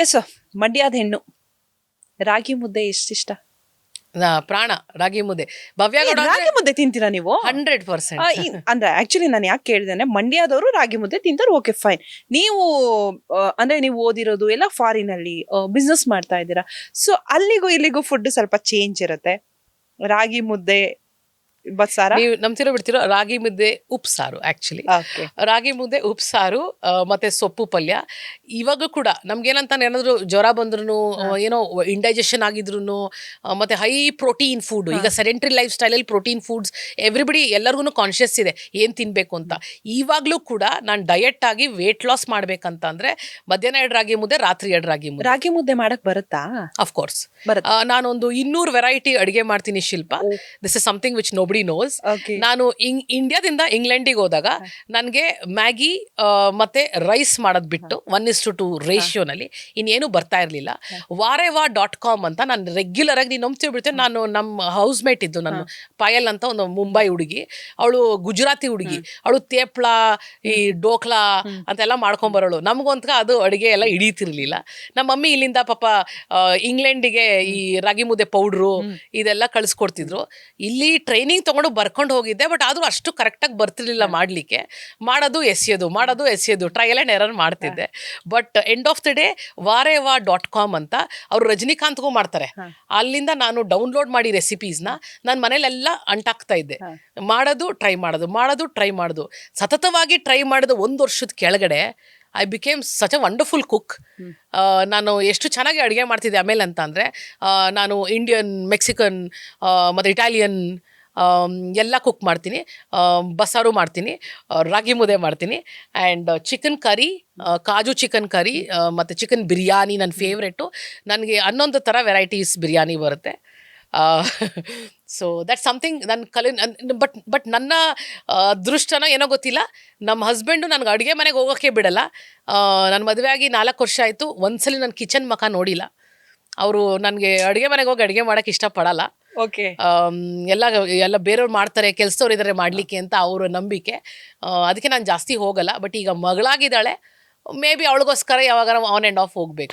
S ಮಂಡ್ಯದ ಹೆಣ್ಣು ರಾಗಿ ಮುದ್ದೆ ಎಷ್ಟಿಷ್ಟ? ಪ್ರಾಣ ರಾಗಿ ಮುದ್ದೆ. ಭವ್ಯ ಗೌಡ ರಾಗಿ ಮುದ್ದೆ ತಿಂತೀರಾ ನೀವು? 100%. ಅಂದ್ರೆ ಆಕ್ಚುಲಿ ನಾನು ಯಾಕೆ ಕೇಳಿದೆ ಅಂದ್ರೆ ಮಂಡ್ಯದವರು ರಾಗಿ ಮುದ್ದೆ ತಿಂತಾರೆ, ಓಕೆ ಫೈನ್. ನೀವು ಅಂದ್ರೆ ನೀವು ಓದಿರೋದು ಎಲ್ಲ ಫಾರಿನ್ ಅಲ್ಲಿ ಬಿಸ್ನೆಸ್ ಮಾಡ್ತಾ ಇದ್ದೀರಾ, ಸೊ ಅಲ್ಲಿಗೂ ಇಲ್ಲಿಗೂ ಫುಡ್ ಸ್ವಲ್ಪ ಚೇಂಜ್ ಇರುತ್ತೆ. ರಾಗಿ ಮುದ್ದೆ ಬಸ್ಸಾರ ನೀವು ನಂಬ್ತಿರೋ ಬಿಡ್ತಿರೋ, ರಾಗಿ ಮುದ್ದೆ ಉಪ್ಸಾರು ಆಕ್ಚುಲಿ. ರಾಗಿ ಮುದ್ದೆ ಉಪ್ಸಾರು ಮತ್ತೆ ಸೊಪ್ಪು ಪಲ್ಯ. ಇವಾಗ ಕೂಡ ನಮ್ಗೇನಂತ ಏನಾದ್ರು ಜ್ವರ ಬಂದ್ರು, ಏನೋ ಇಂಡೈಜೆಷನ್ ಆಗಿದ್ರು, ಮತ್ತೆ ಹೈ ಪ್ರೋಟೀನ್ ಫುಡ್. ಈಗ ಸೆಡೆಂಟ್ರಿ ಲೈಫ್ ಸ್ಟೈಲಲ್ಲಿ ಪ್ರೋಟೀನ್ ಫುಡ್ಸ್ ಎವ್ರಿಬಡಿ ಎಲ್ಲರಿಗೂ ಕಾನ್ಶಿಯಸ್ ಇದೆ ಏನ್ ತಿನ್ಬೇಕು ಅಂತ. ಇವಾಗ್ಲೂ ಕೂಡ ನಾನು ಡಯಟ್ ಆಗಿ ವೇಟ್ ಲಾಸ್ ಮಾಡ್ಬೇಕಂತ ಅಂದ್ರೆ ಮಧ್ಯಾಹ್ನ 2 ರಾಗಿ ಮುದ್ದೆ, ರಾತ್ರಿ 2 ರಾಗಿ ಮುದ್ದೆ. ರಾಗಿ ಮುದ್ದೆ ಮಾಡಕ್ ಬರುತ್ತಾ? ಅಫ್ಕೋರ್ಸ್ ನಾನೊಂದು 200 ವೆರೈಟಿ ಅಡಿಗೆ ಮಾಡ್ತೀನಿ Shilpa. This is something which nobody knows. ನಾನು ಇಂಡಿಯಾದಿಂದ ಇಂಗ್ಲೆಂಡಿಗೆ ಹೋದಾಗ ನನಗೆ ಮ್ಯಾಗಿ ಮತ್ತೆ ರೈಸ್ ಮಾಡೋದ್ ಬಿಟ್ಟು 1:2 ರೇಷಿಯೋನಲ್ಲಿ ಇನ್ನೇನು ಬರ್ತಾ ಇರಲಿಲ್ಲ. ವಾರೆವಾ.com ಅಂತ ನಾನು ರೆಗ್ಯುಲರ್ ಆಗಿ, ನೀನು ನಂಬ್ತೀವಿ ಬಿಡ್ತೇನೆ, ನಾನು ನಮ್ಮ ಹೌಸ್ ಮೇಟ್ ಇದ್ದು ನಾನು ಪಾಯಲ್ ಅಂತ ಒಂದು ಮುಂಬೈ ಹುಡುಗಿ, ಅವಳು ಗುಜರಾತಿ ಹುಡುಗಿ, ಅವಳು ತೇಪ್ಳ ಈ ಡೋಕ್ಲಾ ಅಂತೆಲ್ಲ ಮಾಡ್ಕೊಂಬರೋಳು. ನಮಗೊಂತ ಅದು ಅಡುಗೆ ಎಲ್ಲ ಹಿಡಿತಿರ್ಲಿಲ್ಲ. ನಮ್ಮ ಮಮ್ಮಿ ಇಲ್ಲಿಂದ ಪಾಪ ಇಂಗ್ಲೆಂಡಿಗೆ ಈ ರಾಗಿ ಮುದ್ದೆ ಪೌಡ್ರು ಇದೆಲ್ಲ ಕಳಿಸ್ಕೊಡ್ತಿದ್ರು. ಇಲ್ಲಿ ಟ್ರೈನಿಂಗ್ ತಗೊಂಡು ಬರ್ಕೊಂಡು ಹೋಗಿದ್ದೆ, ಬಟ್ ಆದ್ರೂ ಅಷ್ಟು ಕರೆಕ್ಟಾಗಿ ಬರ್ತಿರ್ಲಿಲ್ಲ ಮಾಡ್ಲಿಕ್ಕೆ. ಮಾಡೋದು ಎಸೆಯೋದು ಟ್ರಯಲ್ ಆ್ಯಂಡ್ ಎರರ್ ಮಾಡ್ತಿದ್ದೆ. But end of the day ವಾರೆವಾ.com ಅಂತ ಅವರು ರಜನಿಕಾಂತ್ಗೂ ಮಾಡ್ತಾರೆ, ಅಲ್ಲಿಂದ ನಾನು ಡೌನ್ಲೋಡ್ ಮಾಡಿ ರೆಸಿಪೀಸ್ನ ನಾನು ಮನೇಲೆಲ್ಲ ಅಂಟಾಕ್ತಾ ಇದ್ದೆ. ಮಾಡೋದು ಟ್ರೈ ಮಾಡೋದು ಸತತವಾಗಿ ಟ್ರೈ ಮಾಡೋದು 1 ವರ್ಷದ ಕೆಳಗಡೆ I became such a wonderful cook. ನಾನು ಎಷ್ಟು ಚೆನ್ನಾಗಿ ಅಡುಗೆ ಮಾಡ್ತಿದ್ದೆ ಆಮೇಲೆ ಅಂತ ಅಂದರೆ, ನಾನು ಇಂಡಿಯನ್, ಮೆಕ್ಸಿಕನ್ ಮತ್ತು ಇಟಾಲಿಯನ್ ಎಲ್ಲ ಕುಕ್ ಮಾಡ್ತೀನಿ. ಬಸ್ಸಾರು ಮಾಡ್ತೀನಿ, ರಾಗಿ ಮುದ್ದೆ ಮಾಡ್ತೀನಿ, and chicken curry, kaju chicken curry ಮತ್ತು ಚಿಕನ್ ಬಿರಿಯಾನಿ ನನ್ನ ಫೇವ್ರೆಟು. ನನಗೆ 11 ಥರ ವೆರೈಟೀಸ್ ಬಿರಿಯಾನಿ ಬರುತ್ತೆ. ಸೊ ದಟ್ ಸಮಥಿಂಗ್ ನನ್ನ ಬಟ್ ನನ್ನ ಅದೃಷ್ಟನ ಏನೋ ಗೊತ್ತಿಲ್ಲ, ನಮ್ಮ ಹಸ್ಬೆಂಡು ನನಗೆ ಅಡುಗೆ ಮನೆಗೆ ಹೋಗೋಕ್ಕೆ ಬಿಡಲ್ಲ. ನನ್ನ ಮದುವೆ ಆಗಿ 4 ವರ್ಷ ಆಯಿತು, ಒಂದ್ಸಲಿ ನನ್ನ ಕಿಚನ್ ಮಖ ನೋಡಿಲ್ಲ. ಅವರು ನನಗೆ ಅಡುಗೆ ಮನೆಗೆ ಹೋಗಿ ಅಡುಗೆ ಮಾಡೋಕ್ಕೆ ಇಷ್ಟಪಡಲ್ಲ. ಎಲ್ಲ ಬೇರೆಯವ್ರು ಮಾಡ್ತಾರೆ, ಕೆಲಸದವ್ರು ಇದ್ದಾರೆ ಮಾಡಲಿಕ್ಕೆ ಅಂತ ಅವರ ನಂಬಿಕೆ. ಅದಕ್ಕೆ ನಾನು ಜಾಸ್ತಿ ಹೋಗಲ್ಲ. ಬಟ್ ಈಗ ಮಗಳಾಗಿದ್ದಾಳೆ, ಮೇ ಬಿ ಅವಳಿಗೋಸ್ಕರ ಯಾವಾಗ ಆನ್ ಆ್ಯಂಡ್ ಆಫ್ ಹೋಗಬೇಕು.